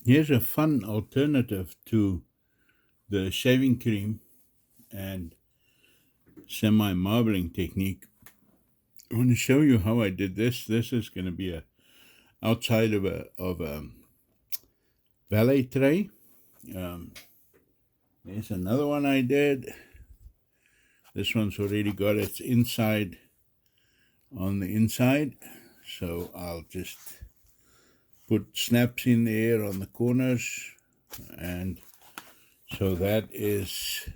Here's a fun alternative to the shaving cream and semi-marbling technique. I want to show you how I did this. This is going to be outside of a valet tray. There's another one I did. This one's already got its inside on the inside, so I'll just put snaps in there on the corners, and so that is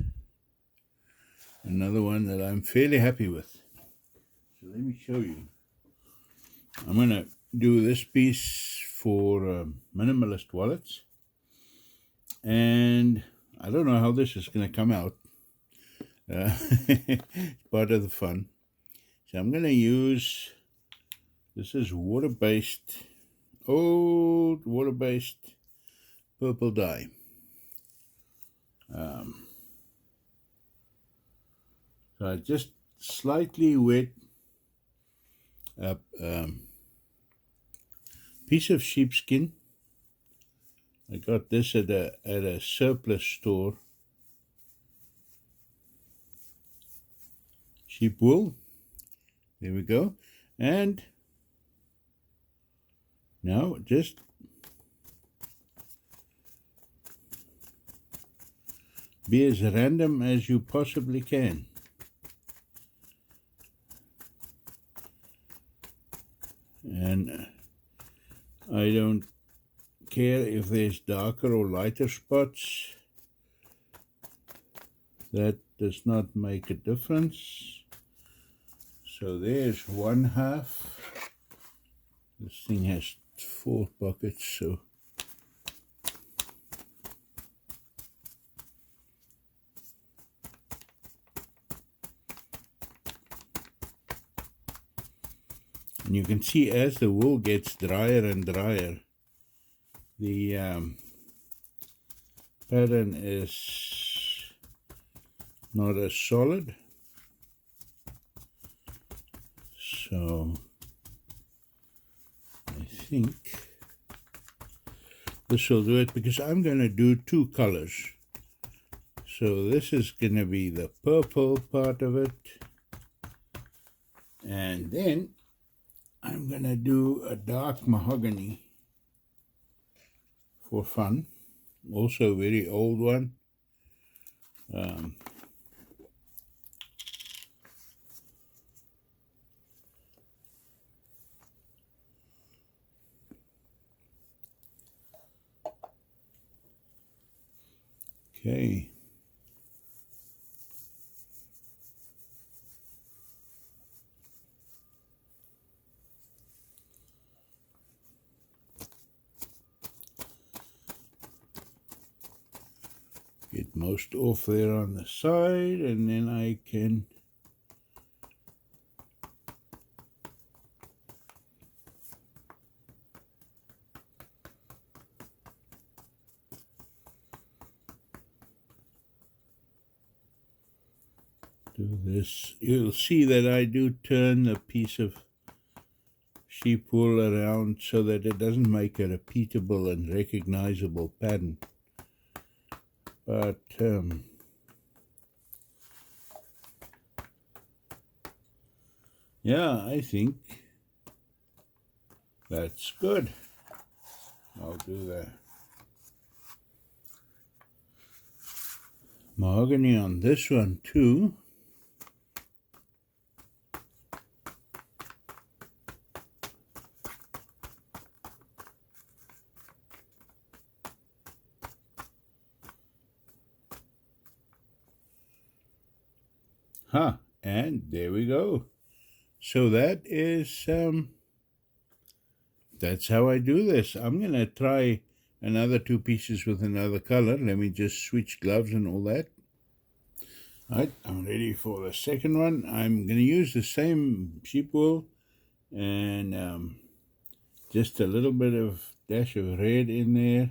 another one that I'm fairly happy with. So let me show you. I'm going to do this piece for minimalist wallets, and I don't know how this is going to come out. It's part of the fun. So I'm going to use, this is water-based, old water-based purple dye. So I just slightly wet a piece of sheepskin. I got this at a surplus store. Sheep wool. There we go. And now just be as random as you possibly can. And I don't care if there's darker or lighter spots. That does not make a difference. So there's one half. This thing has 4 pockets, so and you can see as the wool gets drier and drier, the pattern is not as solid. So I think this will do it, because I'm going to do 2 colors. So this is going to be the purple part of it, and then I'm going to do a dark mahogany for fun, also a very old one. Okay. Get most off there on the side, and then I can do this. You'll see that I do turn the piece of sheep wool around so that it doesn't make a repeatable and recognizable pattern. But yeah, I think that's good. I'll do that. Mahogany on this one too. And there we go. So that is, that's how I do this. I'm going to try another 2 pieces with another color. Let me just switch gloves and all that. All right, I'm ready for the second one. I'm going to use the same sheep wool and just a little bit of dash of red in there,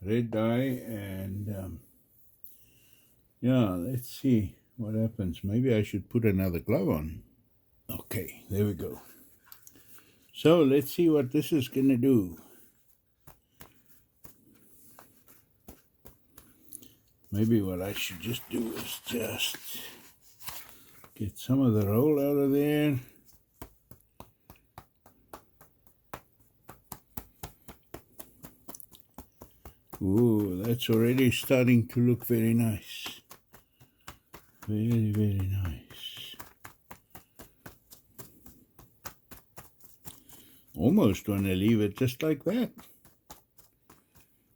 red dye, and yeah, let's see what happens. Maybe I should put another glove on. Okay, there we go. So let's see what this is going to do. Maybe what I should just do is just get some of the roll out of there. Ooh, that's already starting to look very nice. Very, very nice. Almost want to leave it just like that.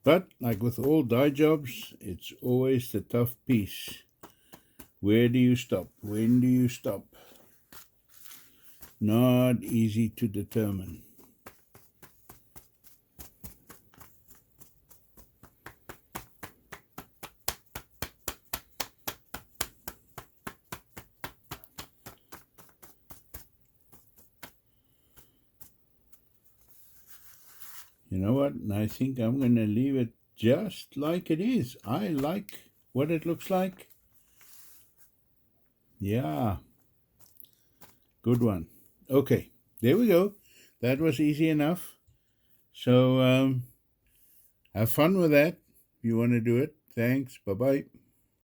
But like with all dye jobs, it's always the tough piece. Where do you stop? When do you stop? Not easy to determine. You know what? I think I'm going to leave it just like it is. I like what it looks like. Yeah. Good one. Okay. There we go. That was easy enough. So have fun with that if you want to do it. Thanks. Bye-bye.